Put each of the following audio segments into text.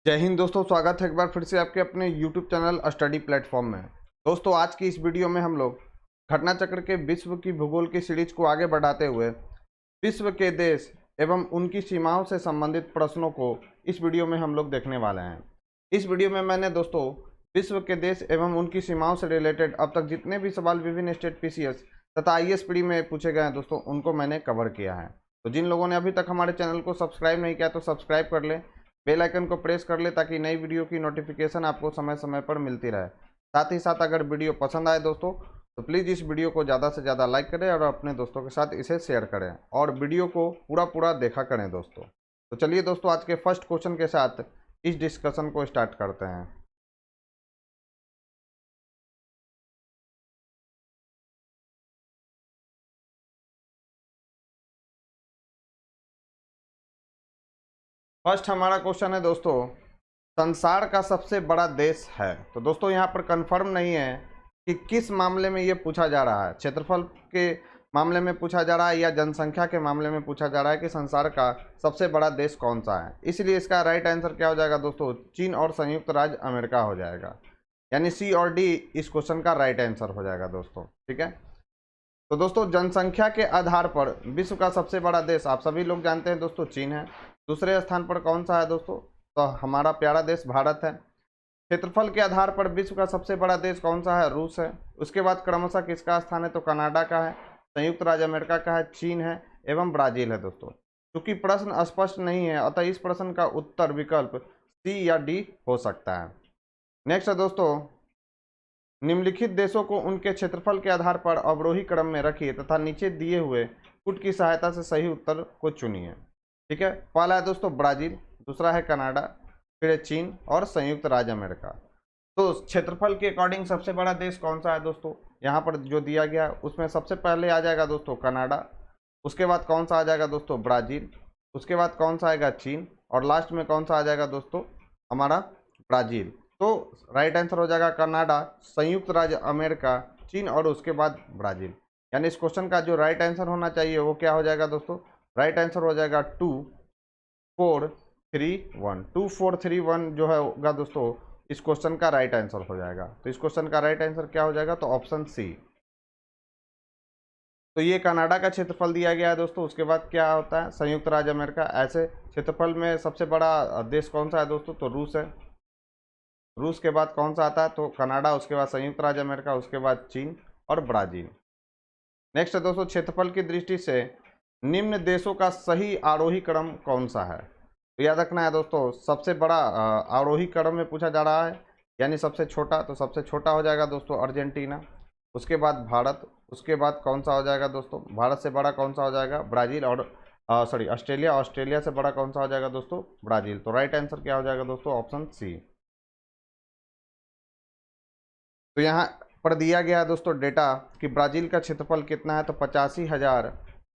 जय हिंद दोस्तों, स्वागत है एक बार फिर से आपके अपने YouTube चैनल स्टडी प्लेटफॉर्म में। दोस्तों, आज की इस वीडियो में हम लोग घटना चक्र के विश्व की भूगोल की सीरीज को आगे बढ़ाते हुए विश्व के देश एवं उनकी सीमाओं से संबंधित प्रश्नों को इस वीडियो में हम लोग देखने वाले हैं। इस वीडियो में मैंने दोस्तों विश्व के देश एवं उनकी सीमाओं से रिलेटेड अब तक जितने भी सवाल विभिन्न स्टेट PCS तथा IAS प्री में पूछे गए हैं दोस्तों, उनको मैंने कवर किया है। तो जिन लोगों ने अभी तक हमारे चैनल को सब्सक्राइब नहीं किया तो सब्सक्राइब कर ले, बेल आइकन को प्रेस कर ले ताकि नई वीडियो की नोटिफिकेशन आपको समय समय पर मिलती रहे। साथ ही साथ अगर वीडियो पसंद आए दोस्तों तो प्लीज़ इस वीडियो को ज़्यादा से ज़्यादा लाइक करें और अपने दोस्तों के साथ इसे शेयर करें और वीडियो को पूरा देखा करें दोस्तों। तो चलिए दोस्तों, आज के फर्स्ट क्वेश्चन के साथ इस डिस्कशन को स्टार्ट करते हैं। फर्स्ट हमारा क्वेश्चन है दोस्तों, संसार का सबसे बड़ा देश है। तो दोस्तों यहाँ पर कंफर्म नहीं है कि किस मामले में ये पूछा जा रहा है, क्षेत्रफल के मामले में पूछा जा रहा है या जनसंख्या के मामले में पूछा जा रहा है कि संसार का सबसे बड़ा देश कौन सा है। इसलिए इसका राइट आंसर क्या हो जाएगा दोस्तों, चीन और संयुक्त राज्य अमेरिका हो जाएगा। यानी C और D इस क्वेश्चन का राइट आंसर हो जाएगा दोस्तों। ठीक है, तो दोस्तों जनसंख्या के आधार पर विश्व का सबसे बड़ा देश आप सभी लोग जानते हैं दोस्तों, चीन है। दूसरे स्थान पर कौन सा है दोस्तों, तो हमारा प्यारा देश भारत है। क्षेत्रफल के आधार पर विश्व का सबसे बड़ा देश कौन सा है, रूस है। उसके बाद क्रमशः किसका स्थान है, तो कनाडा का है, संयुक्त राज्य अमेरिका का है, चीन है एवं ब्राजील है दोस्तों। क्योंकि प्रश्न स्पष्ट नहीं है अतः इस प्रश्न का उत्तर विकल्प C या D हो सकता है। नेक्स्ट है दोस्तों, निम्नलिखित देशों को उनके क्षेत्रफल के आधार पर अवरोही क्रम में रखिए तथा नीचे दिए हुए पुट की सहायता से सही उत्तर को चुनिए। ठीक है, पहला है दोस्तों ब्राजील, दूसरा है कनाडा, फिर है चीन और संयुक्त राज्य अमेरिका। तो क्षेत्रफल के अकॉर्डिंग सबसे बड़ा देश कौन सा है दोस्तों, यहाँ पर जो दिया गया उसमें सबसे पहले आ जाएगा दोस्तों कनाडा, उसके बाद कौन सा आ जाएगा दोस्तों ब्राजील, उसके बाद कौन सा आएगा चीन और लास्ट में कौन सा आ जाएगा दोस्तों हमारा ब्राजील। तो राइट आंसर हो जाएगा कनाडा, संयुक्त राज्य अमेरिका, चीन और उसके बाद ब्राजील। यानी इस क्वेश्चन का जो राइट आंसर होना चाहिए वो क्या हो जाएगा दोस्तों, राइट आंसर हो जाएगा 2431। 2431 जो है होगा दोस्तों इस क्वेश्चन का राइट आंसर हो जाएगा। तो इस क्वेश्चन का राइट आंसर क्या हो जाएगा, तो ऑप्शन C। तो ये कनाडा का क्षेत्रफल दिया गया है दोस्तों। उसके बाद क्या होता है, संयुक्त राज्य अमेरिका। ऐसे क्षेत्रफल में सबसे बड़ा देश कौन सा है दोस्तों, तो रूस है। रूस के बाद कौन सा आता है, तो कनाडा, उसके बाद संयुक्त राज्य अमेरिका, उसके बाद चीन और ब्राजील। नेक्स्ट है दोस्तों, क्षेत्रफल की दृष्टि से निम्न देशों का सही आरोही क्रम कौन सा है। तो याद रखना है दोस्तों, सबसे बड़ा आरोही क्रम में पूछा जा रहा है, यानी सबसे छोटा। तो सबसे छोटा हो जाएगा दोस्तों अर्जेंटीना, उसके बाद भारत, उसके बाद कौन सा हो जाएगा दोस्तों, भारत से बड़ा कौन सा हो जाएगा, ब्राज़ील और ऑस्ट्रेलिया। ऑस्ट्रेलिया से बड़ा कौन सा हो जाएगा दोस्तों, ब्राज़ील। तो राइट आंसर क्या हो जाएगा दोस्तों, ऑप्शन C। तो यहाँ पर दिया गया है दोस्तों डेटा कि ब्राज़ील का क्षेत्रफल कितना है, तो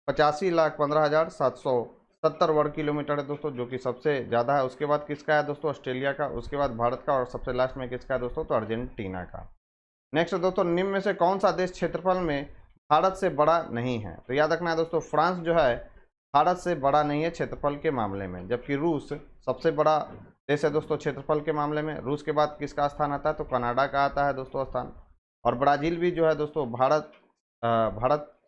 85,15,770 वर्ग किलोमीटर है दोस्तों, जो कि सबसे ज़्यादा है। उसके बाद किसका है दोस्तों, ऑस्ट्रेलिया का, उसके बाद भारत का और सबसे लास्ट में किसका है दोस्तों, तो अर्जेंटीना का। नेक्स्ट दोस्तों, निम्न में से कौन सा देश क्षेत्रफल में भारत से बड़ा नहीं है। तो याद रखना है दोस्तों, फ्रांस जो है भारत से बड़ा नहीं है क्षेत्रफल के मामले में, जबकि रूस सबसे बड़ा देश है दोस्तों क्षेत्रफल के मामले में। रूस के बाद किसका स्थान आता है, तो कनाडा का आता है दोस्तों स्थान। और ब्राज़ील भी जो है दोस्तों भारत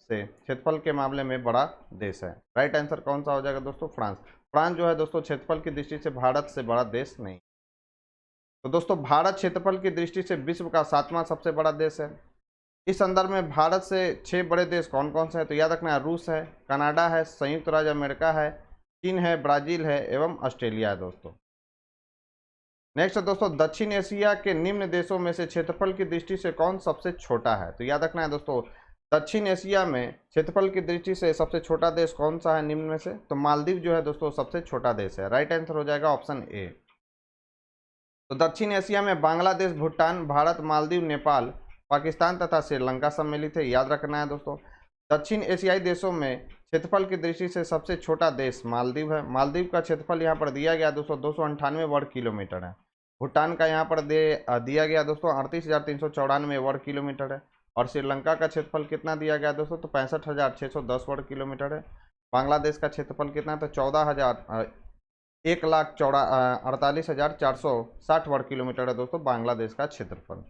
से क्षेत्रफल के मामले में बड़ा देश है। राइट आंसर कौन सा हो जाएगा दोस्तों, फ्रांस। फ्रांस जो है दोस्तों क्षेत्रफल की दृष्टि से भारत से बड़ा देश नहीं। तो दोस्तों भारत क्षेत्रफल की दृष्टि से विश्व का 7वां सबसे बड़ा देश है। इस संदर्भ में भारत से 6 बड़े देश कौन कौन से हैं, तो याद रखना है, रूस है, कनाडा है, संयुक्त राज्य अमेरिका है, चीन है, ब्राज़ील है एवं ऑस्ट्रेलिया है दोस्तों। नेक्स्ट दोस्तों, दक्षिण एशिया के निम्न देशों में से क्षेत्रफल की दृष्टि से कौन सबसे छोटा है। तो याद रखना है दोस्तों, दक्षिण एशिया में क्षेत्रफल की दृष्टि से सबसे छोटा देश कौन सा है निम्न में से, तो मालदीव जो है दोस्तों सबसे छोटा देश है। राइट आंसर हो जाएगा ऑप्शन A। तो दक्षिण एशिया में बांग्लादेश, भूटान, भारत, मालदीव, नेपाल, पाकिस्तान तथा श्रीलंका सम्मिलित है। याद रखना है दोस्तों, दक्षिण एशियाई देशों में क्षेत्रफल की दृष्टि से सबसे छोटा देश मालदीव है। मालदीव का क्षेत्रफल यहाँ पर दिया गया दोस्तों 298 वर्ग किलोमीटर है। भूटान का यहाँ पर दिया गया दोस्तों 38,394 वर्ग किलोमीटर है। और श्रीलंका का क्षेत्रफल कितना दिया गया दोस्तों, तो 65,610 वर्ग किलोमीटर है। बांग्लादेश का क्षेत्रफल कितना है, तो 1,48,460 वर्ग किलोमीटर है दोस्तों बांग्लादेश का क्षेत्रफल।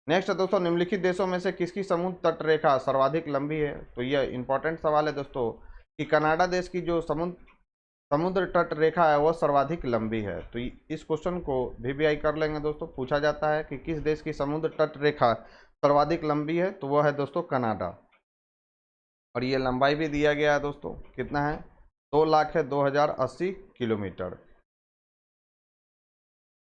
नेक्स्ट है दोस्तों, निम्नलिखित देशों में से किसकी समुद्र तट रेखा सर्वाधिक लंबी है? तो यह इंपॉर्टेंट सवाल है दोस्तों कि कनाडा देश की जो समुद्र तट रेखा है वह सर्वाधिक लंबी है। तो इस क्वेश्चन को वीवीआई कर लेंगे दोस्तों। पूछा जाता है कि किस देश की समुद्र तट रेखा सर्वाधिक लंबी है, तो वह है दोस्तों कनाडा। और ये लंबाई भी दिया गया है दोस्तों, कितना है? 2,00,000 है, 2,080 किलोमीटर।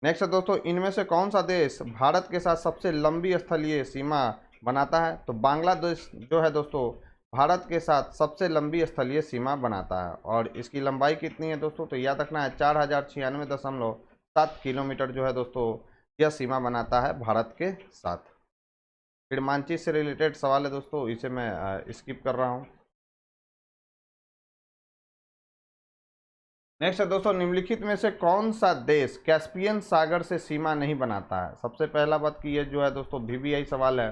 नेक्स्ट है दोस्तों, इनमें से कौन सा देश भारत के साथ सबसे लंबी स्थलीय सीमा बनाता है? तो बांग्लादेश जो है दोस्तों भारत के साथ सबसे लंबी स्थलीय सीमा बनाता है। और इसकी लंबाई कितनी है दोस्तों? तो याद रखना है 4,096.7 किलोमीटर जो है दोस्तों यह सीमा बनाता है भारत के साथ। फिर मानचित्र से रिलेटेड सवाल है दोस्तों, इसे मैं स्किप कर रहा हूँ। नेक्स्ट है दोस्तों, निम्नलिखित में से कौन सा देश कैस्पियन सागर से सीमा नहीं बनाता है? सबसे पहला बात कि ये जो है दोस्तों वीवीआई सवाल है,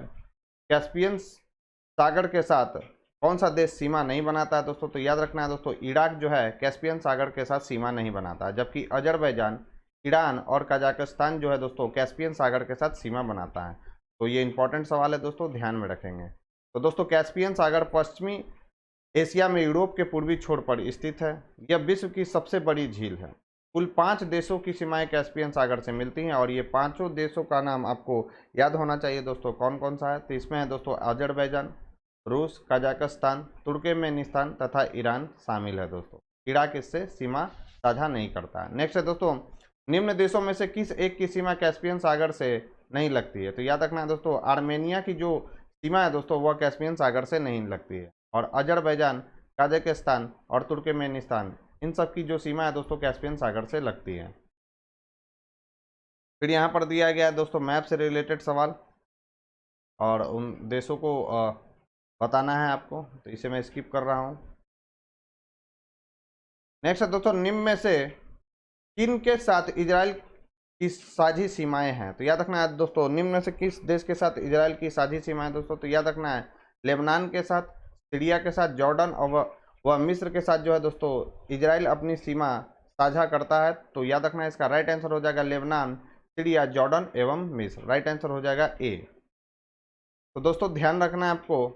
कैस्पियन सागर के साथ कौन सा देश सीमा नहीं बनाता है दोस्तों? तो याद रखना है दोस्तों, इराक जो है कैस्पियन सागर के साथ सीमा नहीं बनाता है, जबकि अजरबैजान, ईरान और कजाकिस्तान जो है दोस्तों कैस्पियन सागर के साथ सीमा बनाता है। तो ये इंपॉर्टेंट सवाल है दोस्तों, ध्यान में रखेंगे। तो दोस्तों कैस्पियन सागर पश्चिमी एशिया में यूरोप के पूर्वी छोर पर स्थित है। यह विश्व की सबसे बड़ी झील है। कुल 5 देशों की सीमाएं कैस्पियन सागर से मिलती हैं और ये 5 देशों का नाम आपको याद होना चाहिए दोस्तों, कौन कौन सा है? तो इसमें है दोस्तों अजरबैजान, रूस, कजाकिस्तान, तुर्कमेनिस्तान तथा ईरान शामिल है दोस्तों। इराक इससे सीमा साझा नहीं करता है। नेक्स्ट है दोस्तों, निम्न देशों में से किस एक की सीमा कैस्पियन सागर से नहीं लगती है? तो याद रखना है दोस्तों, आर्मेनिया की जो सीमा है दोस्तों वह कैस्पियन सागर से नहीं लगती है। और अजरबैजान, कजाकिस्तान और तुर्कमेनिस्तान इन सब की जो सीमा है दोस्तों कैस्पियन सागर से लगती है। फिर यहाँ पर दिया गया है दोस्तों मैप से रिलेटेड सवाल, और उन देशों को बताना है आपको, तो इसे मैं स्किप कर रहा हूँ। नेक्स्ट है दोस्तों, निम्न में से किन के साथ इजराइल की साझी सीमाएं हैं? तो याद रखना है दोस्तों, निम्न में से किस देश के साथ इजराइल की साझी सीमाएं दोस्तों? तो याद रखना है लेबनान के साथ, सीरिया के साथ, जॉर्डन और वह मिस्र के साथ जो है दोस्तों इजराइल अपनी सीमा साझा करता है। तो याद रखना है इसका राइट आंसर हो जाएगा लेबनान, सीरिया, जॉर्डन एवं मिस्र। राइट आंसर हो जाएगा ए। तो दोस्तों ध्यान रखना है आपको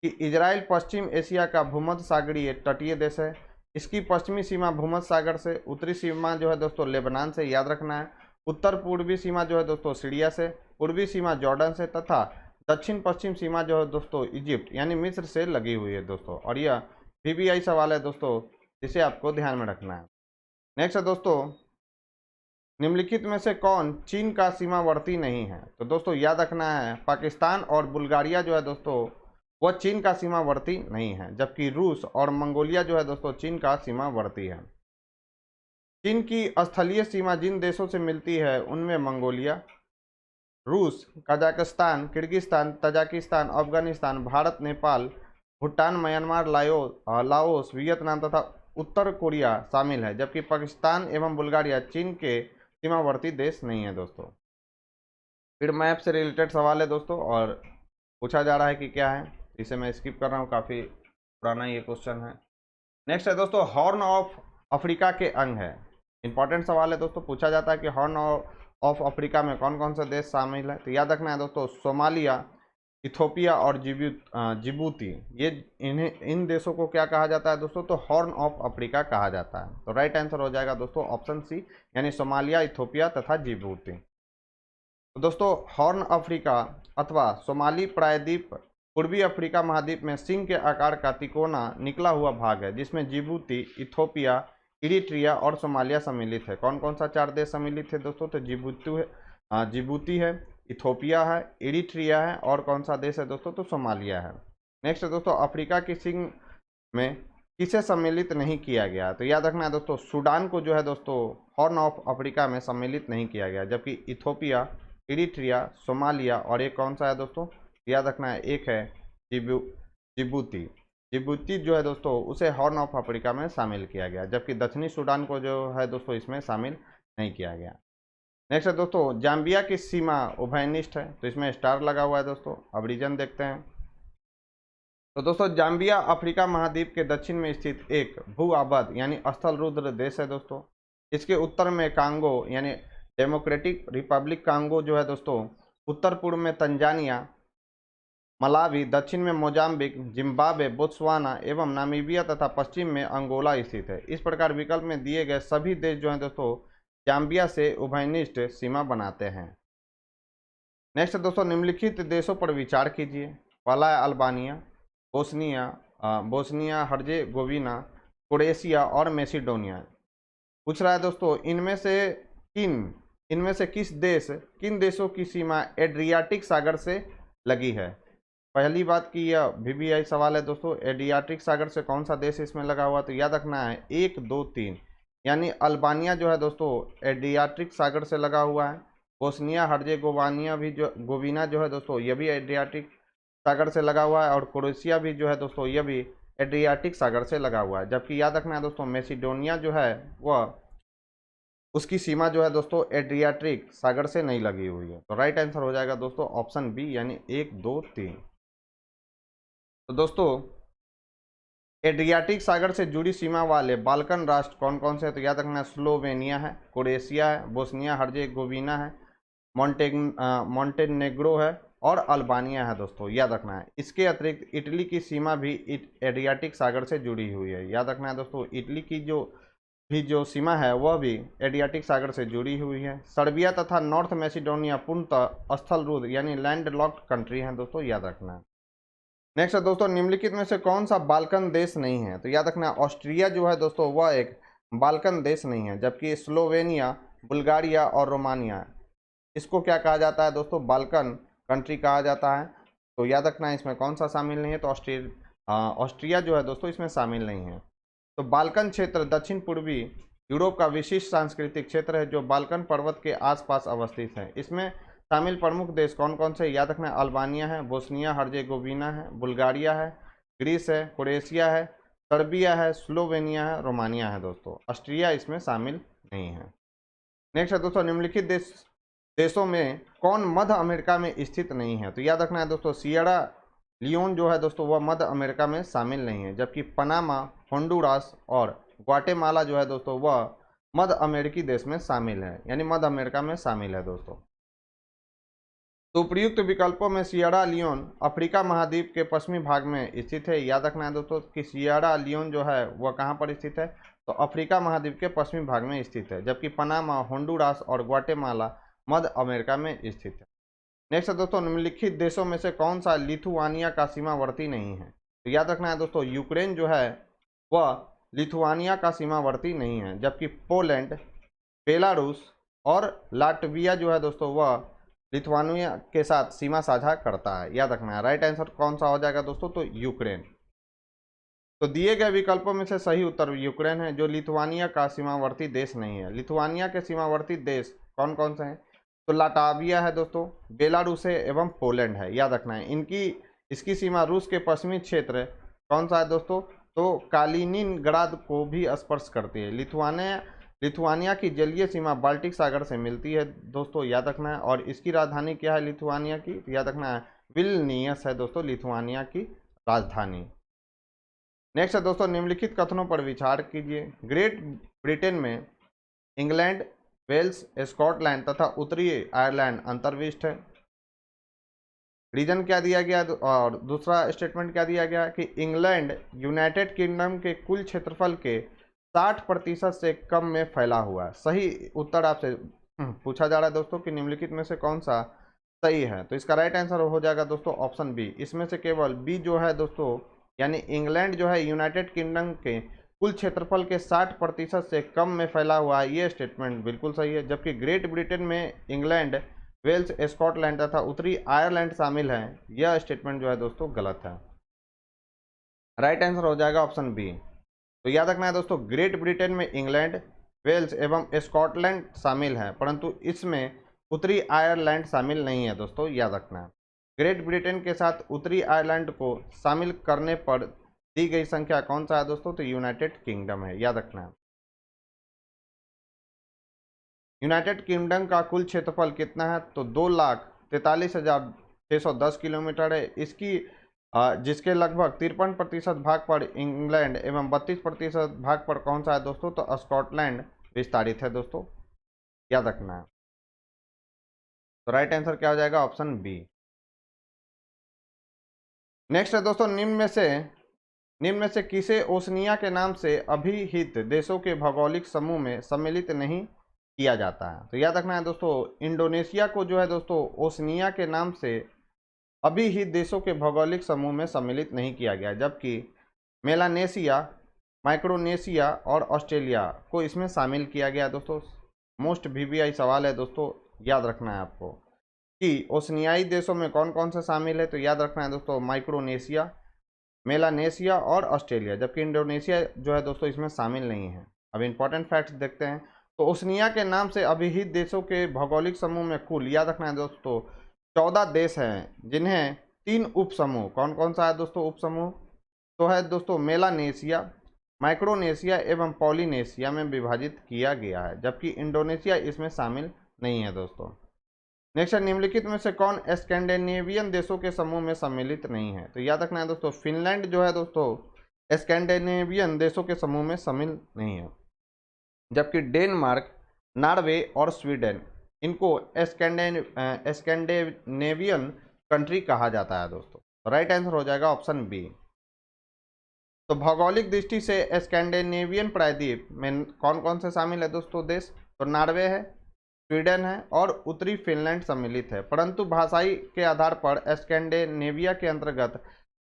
कि इजराइल पश्चिम एशिया का भूमध्य सागरीय तटीय देश है। इसकी पश्चिमी सीमा भूमध्य सागर से, उत्तरी सीमा जो है दोस्तों लेबनान से, याद रखना है। उत्तर पूर्वी सीमा जो है दोस्तों सीरिया से, पूर्वी सीमा जॉर्डन से तथा दक्षिण पश्चिम सीमा जो है दोस्तों इजिप्ट यानी मिस्र से लगी हुई है दोस्तों। और यह वीवीआई सवाल है दोस्तों, जिसे आपको ध्यान में रखना है। नेक्स्ट है दोस्तों, निम्नलिखित में से कौन चीन का सीमावर्ती नहीं है? तो दोस्तों याद रखना है पाकिस्तान और बुल्गारिया जो है दोस्तों वह चीन का सीमावर्ती नहीं है, जबकि रूस और मंगोलिया जो है दोस्तों चीन का सीमावर्ती है। चीन की स्थलीय सीमा जिन देशों से मिलती है उनमें मंगोलिया, रूस, Kazakhstan, Kyrgyzstan, Tajikistan, Afghanistan, Bharat, Nepal, Bhutan, Myanmar, Laos, Vietnam तथा उत्तर कोरिया शामिल है, जबकि पाकिस्तान एवं बुल्गारिया चीन के सीमावर्ती देश नहीं है दोस्तों। फिर मैप से रिलेटेड सवाल है दोस्तों, और पूछा जा रहा है कि क्या है, इसे मैं स्किप कर रहा हूँ, काफ़ी पुराना ये क्वेश्चन है। नेक्स्ट है दोस्तों, हॉर्न ऑफ अफ्रीका के अंग है। इंपॉर्टेंट सवाल है दोस्तों, पूछा जाता है कि हॉर्न ऑफ अफ्रीका में कौन कौन सा देश शामिल है? तो याद रखना है दोस्तों सोमालिया, इथोपिया और जिबूती। ये इन देशों को क्या कहा जाता है दोस्तों? तो हॉर्न ऑफ अफ्रीका कहा जाता है। तो राइट आंसर हो जाएगा दोस्तों ऑप्शन सी, यानी सोमालिया, इथोपिया तथा जिबूती। तो दोस्तों हॉर्न अफ्रीका अथवा सोमाली प्रायद्वीप पूर्वी अफ्रीका महाद्वीप में सिंह के आकार का तिकोना निकला हुआ भाग है, जिसमें जिबूती, इथोपिया, इरिट्रिया और सोमालिया सम्मिलित है। कौन कौन सा 4 देश सम्मिलित है दोस्तों? तो जिबूती है, इथोपिया है, इरिट्रिया है और कौन सा देश है दोस्तों? तो सोमालिया है। नेक्स्ट है दोस्तों, अफ्रीका की सिंह में किसे सम्मिलित नहीं किया गया? तो याद रखना है दोस्तों सूडान को जो है दोस्तों हॉर्न ऑफ अफ्रीका में सम्मिलित नहीं किया गया, जबकि इथोपिया, इरिट्रिया, सोमालिया और एक कौन सा है दोस्तों? याद रखना है एक है जिबूती। जिबूती जो है दोस्तों उसे हॉर्न ऑफ अफ्रीका में शामिल किया गया, जबकि दक्षिणी सूडान को जो है दोस्तों इसमें शामिल नहीं किया गया। नेक्स्ट है दोस्तों, जाम्बिया की सीमा उभयनिष्ठ है, तो इसमें स्टार लगा हुआ है दोस्तों। अब रीजन देखते हैं। तो दोस्तों जाम्बिया अफ्रीका महाद्वीप के दक्षिण में स्थित एक भू आबाद यानी स्थल रुद्र देश है दोस्तों। इसके उत्तर में कांगो यानी डेमोक्रेटिक रिपब्लिक कांगो जो है दोस्तों, उत्तर पूर्व में तंजानिया, मलावी, दक्षिण में मोजाम्बिक, जिम्बाब्वे, बोत्सवाना एवं नामीबिया तथा पश्चिम में अंगोला स्थित है। इस प्रकार विकल्प में दिए गए सभी देश जो हैं दोस्तों जाम्बिया से उभयनिष्ठ सीमा बनाते हैं। नेक्स्ट दोस्तों निम्नलिखित देशों पर विचार कीजिए। पहला है अल्बानिया, बोस्निया हर्जेगोविना, क्रोएशिया और मैसिडोनिया। पूछ रहा है दोस्तों इनमें से किन देशों की सीमा एड्रियाटिक सागर से लगी है। पहली बात की यह वीवीआई सवाल है दोस्तों, एड्रियाटिक सागर से कौन सा देश इसमें लगा हुआ, तो याद रखना है 1, 2, 3, यानी अल्बानिया जो है दोस्तों एड्रियाटिक सागर से लगा हुआ है। बोस्निया हर्जेगोविना गोविना जो है दोस्तों यह भी एड्रियाटिक सागर से लगा हुआ है, और क्रोएशिया भी जो है दोस्तों यह भी एड्रियाटिक सागर से लगा हुआ है। जबकि याद रखना है दोस्तों मैसिडोनिया जो है वह उसकी सीमा जो है दोस्तों एड्रियाटिक सागर से नहीं लगी हुई है। तो राइट आंसर हो जाएगा दोस्तों ऑप्शन बी यानी 1, 2, 3। तो दोस्तों एड्रियाटिक सागर से जुड़ी सीमा वाले बाल्कन राष्ट्र कौन कौन से हैं, तो याद रखना है स्लोवेनिया है, क्रोएशिया है, बोस्निया हर्जेगोविना है, मॉन्टेनेग्रो है और अल्बानिया है दोस्तों, याद रखना है। इसके अतिरिक्त इटली की सीमा भी एड्रियाटिक सागर से जुड़ी हुई है। याद रखना है दोस्तों इटली की जो सीमा है वह भी एड्रियाटिक सागर से जुड़ी हुई है। सर्बिया तथा नॉर्थ मैसिडोनिया पूर्णतः स्थल रुद्ध यानी लैंड लॉक्ड कंट्री हैं दोस्तों, याद रखना है। नेक्स्ट है दोस्तों निम्नलिखित में से कौन सा बाल्कन देश नहीं है, तो याद रखना ऑस्ट्रिया जो है दोस्तों वह एक बाल्कन देश नहीं है। जबकि स्लोवेनिया, बुल्गारिया और रोमानिया, इसको क्या कहा जाता है दोस्तों, बाल्कन कंट्री कहा जाता है। तो याद रखना है इसमें कौन सा शामिल नहीं है, तो ऑस्ट्रिया जो है दोस्तों इसमें शामिल नहीं है। तो बाल्कन क्षेत्र दक्षिण पूर्वी यूरोप का विशिष्ट सांस्कृतिक क्षेत्र है जो बाल्कन पर्वत के आसपास अवस्थित है। इसमें शामिल प्रमुख देश कौन कौन से, याद रखना अल्बानिया है, बोस्निया हर्जेगोविना है, बुल्गारिया है, ग्रीस है, क्रोएशिया है, सर्बिया है, स्लोवेनिया है, रोमानिया है दोस्तों। ऑस्ट्रिया इसमें शामिल नहीं है। नेक्स्ट है दोस्तों निम्नलिखित देशों में कौन मध्य अमेरिका में स्थित नहीं है, तो याद रखना है दोस्तों सियरा लियोन जो है दोस्तों वह मध्य अमेरिका में शामिल नहीं है। जबकि पनामा, होंडुरास और ग्वाटेमाला जो है दोस्तों वह मध्य अमेरिकी देश में शामिल है, यानी मध्य अमेरिका में शामिल है दोस्तों। तो उपयुक्त विकल्पों में सियरा लियोन अफ्रीका महाद्वीप के पश्चिमी भाग में स्थित है। याद रखना है दोस्तों कि सियरा लियोन जो है वह कहाँ पर स्थित है, तो अफ्रीका महाद्वीप के पश्चिमी भाग में स्थित है। जबकि पनामा, होंडुरास और ग्वाटेमाला मध्य अमेरिका में स्थित है। नेक्स्ट है दोस्तों निम्नलिखित देशों में से कौन सा लिथुआनिया का सीमावर्ती नहीं है, तो याद रखना है दोस्तों यूक्रेन जो है वह लिथुआनिया का सीमावर्ती नहीं है। जबकि पोलैंड, बेलारूस और लाटविया जो है दोस्तों वह लिथुआनिया के साथ सीमा साझा करता है, याद रखना है। राइट आंसर कौन सा हो जाएगा दोस्तों, तो यूक्रेन। तो दिए गए विकल्पों में से सही उत्तर यूक्रेन है जो लिथुआनिया का सीमावर्ती देश नहीं है। लिथुआनिया के सीमावर्ती देश कौन कौन से हैं, तो लाटविया है दोस्तों, बेलारूस है एवं पोलैंड है, याद रखना है। इसकी सीमा रूस के पश्चिमी क्षेत्र कौन सा है दोस्तों, तो कालिनिनग्राद को भी स्पर्श करती है। लिथुआनिया की जलीय सीमा बाल्टिक सागर से मिलती है दोस्तों, याद रखना है। और इसकी राजधानी क्या है लिथुआनिया की, तो याद रखना है विल्नियस है दोस्तों लिथुआनिया की राजधानी। नेक्स्ट है दोस्तों निम्नलिखित कथनों पर विचार कीजिए। ग्रेट ब्रिटेन में इंग्लैंड, वेल्स, स्कॉटलैंड तथा उत्तरी आयरलैंड अंतर्विष्ट है। रीजन क्या दिया गया, और दूसरा स्टेटमेंट क्या दिया गया कि इंग्लैंड यूनाइटेड किंगडम के कुल क्षेत्रफल के 60% से कम में फैला हुआ है। सही उत्तर आपसे पूछा जा रहा है दोस्तों कि निम्नलिखित में से कौन सा सही है, तो इसका राइट आंसर हो जाएगा दोस्तों ऑप्शन बी। इसमें से केवल बी जो है दोस्तों यानी इंग्लैंड जो है यूनाइटेड किंगडम के कुल क्षेत्रफल के 60% से कम में फैला हुआ है, ये स्टेटमेंट बिल्कुल सही है। जबकि ग्रेट ब्रिटेन में इंग्लैंड, वेल्स, स्कॉटलैंड तथा उत्तरी आयरलैंड शामिल है, यह स्टेटमेंट जो है दोस्तों गलत है। राइट आंसर हो जाएगा ऑप्शन बी। तो याद रखना है दोस्तों ग्रेट ब्रिटेन में इंग्लैंड, वेल्स एवं स्कॉटलैंड शामिल है, परंतु इसमें उत्तरी आयरलैंड शामिल नहीं है दोस्तों, याद रखना है। ग्रेट ब्रिटेन के साथ उत्तरी आयरलैंड को शामिल करने पर दी गई संख्या कौन सा है दोस्तों, तो यूनाइटेड किंगडम है, याद रखना है। यूनाइटेड किंगडम का कुल क्षेत्रफल कितना है, तो 2,43,610 किलोमीटर है। इसकी जिसके लगभग 53% भाग पर इंग्लैंड एवं 32% भाग पर कौन सा है दोस्तों, तो स्कॉटलैंड विस्तारित है दोस्तों, याद रखना है। तो राइट आंसर क्या हो जाएगा, ऑप्शन बी। नेक्स्ट है दोस्तों, निम्न में से किसे ओशनिया के नाम से अभिहित देशों के भौगोलिक समूह में सम्मिलित नहीं किया जाता है। तो याद रखना है दोस्तों, इंडोनेशिया को जो है दोस्तों ओशनिया के नाम से अभिहित देशों के भौगोलिक समूह में सम्मिलित नहीं किया गया, जबकि मेलानेशिया, माइक्रोनेशिया और ऑस्ट्रेलिया को इसमें शामिल किया गया दोस्तों। मोस्ट वीवीआई सवाल है दोस्तों, याद रखना है आपको कि ओशनियाई देशों में कौन कौन से शामिल है। तो याद रखना है दोस्तों, माइक्रोनेशिया, मेलानेशिया और ऑस्ट्रेलिया, जबकि इंडोनेशिया जो है दोस्तों इसमें शामिल नहीं है। अब इंपॉर्टेंट फैक्ट्स देखते हैं। तो ओशनिया के नाम से अभिहित देशों के भौगोलिक समूह में कुल, याद रखना है दोस्तों, 14 देश हैं, जिन्हें 3 उप समूह, कौन कौन सा है दोस्तों उप समूह, तो है दोस्तों मेलानेशिया, माइक्रोनेशिया एवं पॉलिनेशिया में विभाजित किया गया है, जबकि इंडोनेशिया इसमें शामिल नहीं है दोस्तों। नेक्स्ट है, निम्नलिखित में से कौन स्कैंडिनेवियन देशों के समूह में सम्मिलित नहीं है। तो याद रखना है दोस्तों, फिनलैंड जो है दोस्तों स्कैंडिनेवियन देशों के समूह में शामिल नहीं है, जबकि डेनमार्क, नॉर्वे और स्वीडन, इनको स्कैंडिनेवियन कंट्री कहा जाता है दोस्तों। राइट आंसर हो जाएगा ऑप्शन बी। तो भौगोलिक दृष्टि से स्कैंडिनेवियन प्रायद्वीप में कौन कौन से शामिल है दोस्तों देश, तो नॉर्वे है, स्वीडन है और उत्तरी फिनलैंड सम्मिलित है, परंतु भाषाई के आधार पर स्कैंडिनेविया के अंतर्गत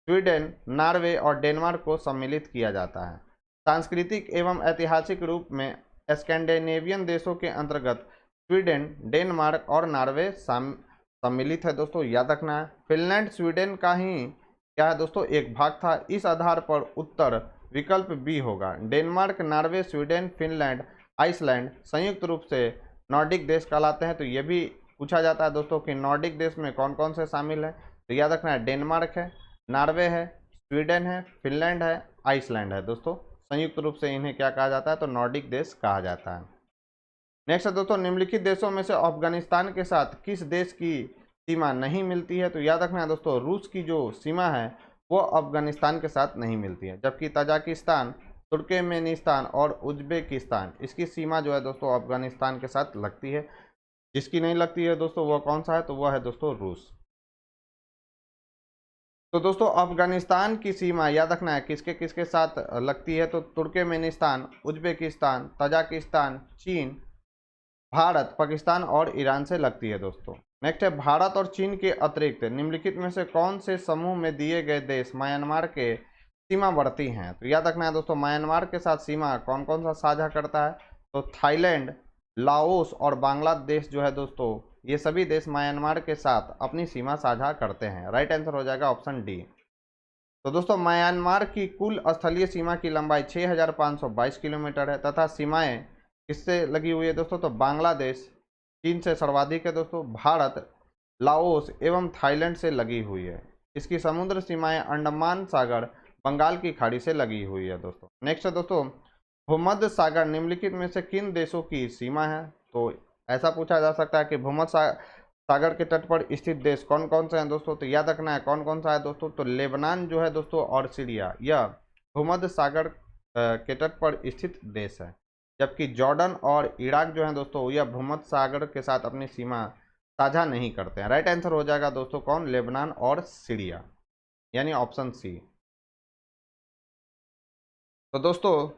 स्वीडन, नॉर्वे और डेनमार्क को सम्मिलित किया जाता है। सांस्कृतिक एवं ऐतिहासिक रूप में स्कैंडिनेवियन देशों के अंतर्गत स्वीडन, डेनमार्क और नॉर्वे सम्मिलित है दोस्तों, याद रखना है। फिनलैंड स्वीडन का ही क्या है दोस्तों एक भाग था, इस आधार पर उत्तर विकल्प बी होगा। Denmark, Norway, Sweden, Finland, Iceland संयुक्त रूप से नॉर्डिक देश कहलाते हैं। तो ये भी पूछा जाता है दोस्तों कि नॉर्डिक देश में कौन कौन से शामिल है। तो याद रखना है, डेनमार्क है, नॉर्वे है, स्वीडन है, फिनलैंड है, आइसलैंड है दोस्तों, संयुक्त रूप से इन्हें क्या कहा जाता है, तो नॉर्डिक देश कहा जाता है। नेक्स्ट है दोस्तों, निम्नलिखित देशों में से अफगानिस्तान के साथ किस देश की सीमा नहीं मिलती है। तो याद रखना है दोस्तों, रूस की जो सीमा है वो अफगानिस्तान के साथ नहीं मिलती है, जबकि तजाकिस्तान, तुर्कमेनिस्तान और उज्बेकिस्तान, इसकी सीमा जो है दोस्तों अफगानिस्तान के साथ लगती है। जिसकी नहीं लगती है दोस्तों वह कौन सा है, तो वह है दोस्तों रूस। तो दोस्तों अफगानिस्तान की सीमा याद रखना है किसके किसके साथ लगती है, तो तुर्कमेनिस्तान, उज्बेकिस्तान, तजाकिस्तान, चीन, भारत, पाकिस्तान और ईरान से लगती है दोस्तों। नेक्स्ट है, भारत और चीन के अतिरिक्त निम्नलिखित में से कौन से समूह में दिए गए देश म्यांमार के सीमावर्ती हैं। तो याद रखना है दोस्तों, म्यांमार के साथ सीमा कौन कौन सा साझा करता है, तो थाईलैंड, लाओस और बांग्लादेश जो है दोस्तों, ये सभी देश म्यांमार के साथ अपनी सीमा साझा करते हैं। राइट आंसर हो जाएगा ऑप्शन डी। तो दोस्तों म्यांमार की कुल स्थलीय सीमा की लंबाई 6522 किलोमीटर है तथा सीमाएं किससे लगी हुई है दोस्तों, तो बांग्लादेश, चीन से सर्वाधिक है दोस्तों, भारत, लाओस एवं थाईलैंड से लगी हुई है। इसकी समुद्र सीमाएं अंडमान सागर, बंगाल की खाड़ी से लगी हुई है दोस्तों। नेक्स्ट है दोस्तों, भूमध्य सागर निम्नलिखित में से किन देशों की सीमा है। तो ऐसा पूछा जा सकता है कि भूमध्य सागर के तट पर स्थित देश कौन कौन से हैं दोस्तों। तो याद रखना है कौन कौन सा है दोस्तों, तो लेबनान जो है दोस्तों और सीरिया, यह भूमध्य सागर के तट पर स्थित देश है, जबकि जॉर्डन और इराक जो है दोस्तों यह भूमध्य सागर के साथ अपनी सीमा साझा नहीं करते हैं। राइट आंसर हो जाएगा दोस्तों कौन, लेबनान और सीरिया, यानी ऑप्शन सी। तो दोस्तों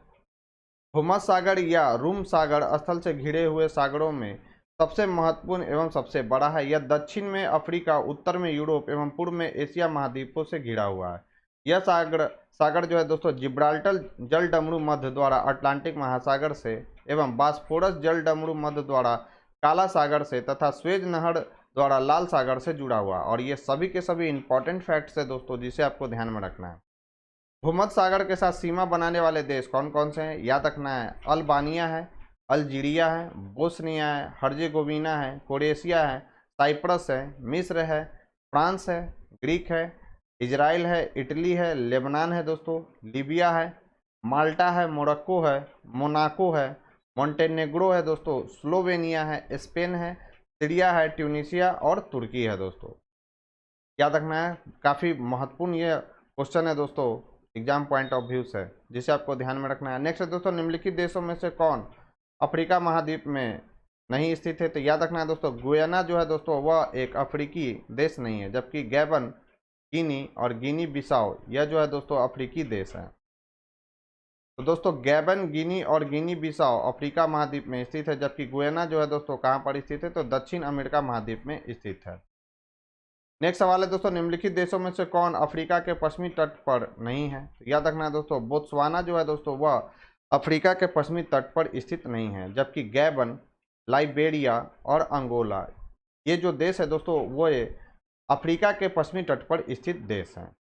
भूमध्य सागर या रूम सागर स्थल से घिरे हुए सागरों में सबसे महत्वपूर्ण एवं सबसे बड़ा है। यह दक्षिण में अफ्रीका, उत्तर में यूरोप एवं पूर्व में एशिया महाद्वीपों से घिरा हुआ है। यह सागर जो है दोस्तों जिब्राल्टर जलडमरू मध्य द्वारा अटलांटिक महासागर से एवं बास्फोरस जलडमरू मध्य द्वारा काला सागर से तथा स्वेज नहर द्वारा लाल सागर से जुड़ा हुआ। और ये सभी के सभी इंपॉर्टेंट फैक्ट्स है दोस्तों जिसे आपको ध्यान में रखना है। भूमध्य सागर के साथ सीमा बनाने वाले देश कौन कौन से हैं, याद रखना है, अल्बानिया है, अल्जीरिया है, बोस्निया है, हर्जेगोविना है, क्रोएशिया है, साइप्रस है, मिस्र है, फ्रांस है, ग्रीक है, इजराइल है, इटली है, लेबनान है दोस्तों, लीबिया है, माल्टा है, मोरक्को है, मोनाको है, मोंटेनेग्रो है दोस्तों, स्लोवेनिया है, स्पेन है, सीरिया है, ट्यूनीशिया और तुर्की है दोस्तों। याद रखना है, काफ़ी महत्वपूर्ण ये क्वेश्चन है दोस्तों एग्जाम पॉइंट ऑफ व्यू से, जिसे आपको ध्यान में रखना है। नेक्स्ट है दोस्तों, निम्नलिखित देशों में से कौन अफ्रीका महाद्वीप में नहीं स्थित है? तो याद रखना है दोस्तों, गुयाना जो है दोस्तों वह एक अफ्रीकी देश नहीं है, जबकि गैबन, गिनी और गिनी बिसाओ यह जो है दोस्तों अफ्रीकी देश है। तो दोस्तों गैबन, गिनी और गिनी बिसाओ अफ्रीका महाद्वीप में स्थित है, जबकि गुयाना जो है दोस्तों कहाँ पर स्थित है? तो दक्षिण अमेरिका महाद्वीप में स्थित है। नेक्स्ट सवाल है दोस्तों, निम्नलिखित देशों में से कौन अफ्रीका के पश्चिमी तट पर नहीं है? तो याद रखना है दोस्तों, बोत्सवाना जो है दोस्तों वह अफ्रीका के पश्चिमी तट पर स्थित नहीं है, जबकि गैबन, लाइबेरिया और अंगोला ये जो देश है दोस्तों वो ये अफ्रीका के पश्चिमी तट पर स्थित देश हैं।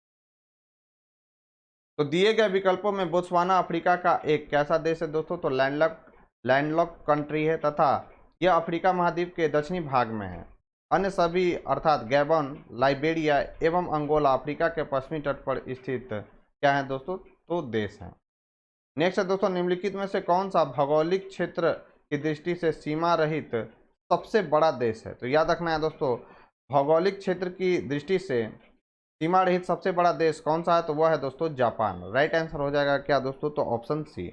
तो दिए गए विकल्पों में बोत्सवाना अफ्रीका का एक कैसा देश है दोस्तों? तो लैंडलॉक कंट्री है तथा यह अफ्रीका महाद्वीप के दक्षिणी भाग में है। अन्य सभी अर्थात गैबन, लाइबेरिया एवं अंगोला अफ्रीका के पश्चिमी तट पर स्थित क्या है दोस्तों? तो देश हैं। नेक्स्ट है दोस्तों, निम्नलिखित में से कौन सा भौगोलिक क्षेत्र की दृष्टि से सीमा रहित सबसे बड़ा देश है? तो याद रखना है दोस्तों, भौगोलिक क्षेत्र की दृष्टि से सीमा रहित सबसे बड़ा देश कौन सा है? तो वह है दोस्तों जापान। राइट आंसर हो जाएगा क्या दोस्तों? तो ऑप्शन सी।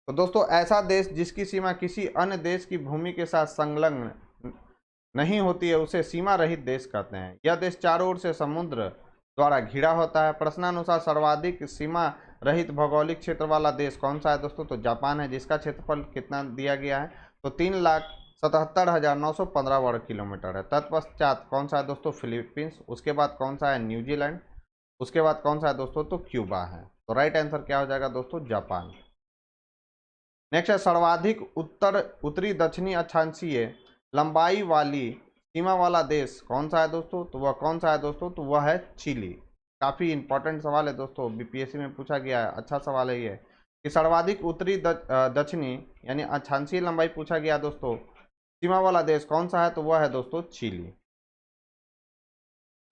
तो दोस्तों ऐसा देश जिसकी सीमा किसी अन्य देश की भूमि के साथ संलग्न नहीं होती है उसे सीमा रहित देश कहते हैं। यह देश चारों ओर से समुद्र द्वारा घिरा होता है। प्रश्नानुसार सर्वाधिक सीमा रहित भौगोलिक क्षेत्र वाला देश कौन सा है दोस्तों? तो जापान है, जिसका क्षेत्रफल कितना दिया गया है? तो 3,77,915 वर्ग किलोमीटर है। तत्पश्चात कौन सा है दोस्तों? फिलीपींस। उसके बाद कौन सा है? न्यूजीलैंड। उसके बाद कौन सा है दोस्तों? तो क्यूबा है। तो राइट आंसर क्या हो जाएगा दोस्तों? जापान। नेक्स्ट है, सर्वाधिक उत्तरी दक्षिणी अक्षांशीय लंबाई वाली सीमा वाला देश कौन सा है दोस्तों? तो वह कौन सा है दोस्तों? तो वह है चिली। काफ़ी इंपॉर्टेंट सवाल है दोस्तों, बीपीएससी में पूछा गया है, अच्छा सवाल है ये कि सर्वाधिक उत्तरी दक्षिणी यानी अक्षांशीय लंबाई पूछा गया दोस्तों, सीमा वाला देश कौन सा है? तो वह है दोस्तों चिली।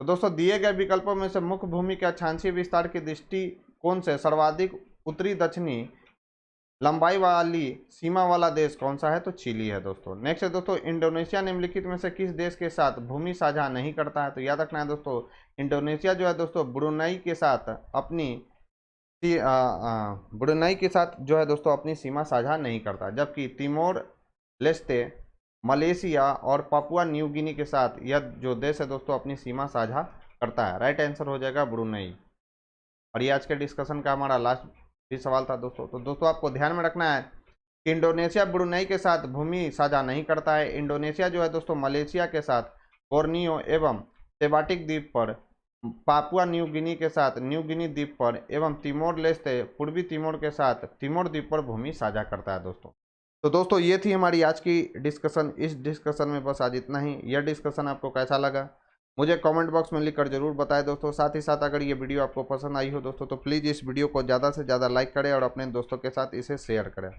तो दोस्तों दिए गए विकल्पों में से मुख्य भूमि के अक्षांशीय विस्तार की दृष्टिकोण से सर्वाधिक उत्तरी दक्षिणी लंबाई वाली सीमा वाला देश कौन सा है? तो चिली है दोस्तों। नेक्स्ट है दोस्तों, इंडोनेशिया निम्नलिखित में से किस देश के साथ भूमि साझा नहीं करता है? तो याद रखना है दोस्तों, इंडोनेशिया जो है दोस्तों ब्रुनई के साथ जो है दोस्तों अपनी सीमा साझा नहीं करता, जबकि तिमोर लेस्ते, मलेशिया और पापुआ न्यू गिनी के साथ यह जो देश है दोस्तों अपनी सीमा साझा करता है। राइट आंसर हो जाएगा ब्रुनई। और ये आज के डिस्कशन का हमारा लास्ट भी सवाल था दोस्तों। तो दोस्तों आपको ध्यान में रखना है कि इंडोनेशिया ब्रुनई के साथ भूमि साझा नहीं करता है। इंडोनेशिया जो है दोस्तों मलेशिया के साथ बोर्नियो एवं सेबाटिक द्वीप पर, पापुआ न्यू गिनी के साथ न्यू गिनी द्वीप पर एवं तिमोर लेस्ते पूर्वी तिमोर के साथ तिमोर द्वीप पर भूमि साझा करता है दोस्तों। तो दोस्तों ये थी हमारी आज की डिस्कशन। इस डिस्कशन में बस आज इतना ही। यह डिस्कशन आपको कैसा लगा मुझे कमेंट बॉक्स में लिखकर जरूर बताएं दोस्तों। साथ ही साथ अगर ये वीडियो आपको पसंद आई हो दोस्तों तो प्लीज़ इस वीडियो को ज़्यादा से ज़्यादा लाइक करें और अपने दोस्तों के साथ इसे शेयर करें।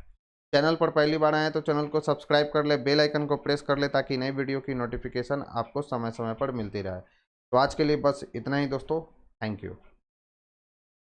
चैनल पर पहली बार आए तो चैनल को सब्सक्राइब कर ले, बेल आइकन को प्रेस कर ले ताकि नई वीडियो की नोटिफिकेशन आपको समय समय पर मिलती रहे। तो आज के लिए बस इतना ही दोस्तों, थैंक यू।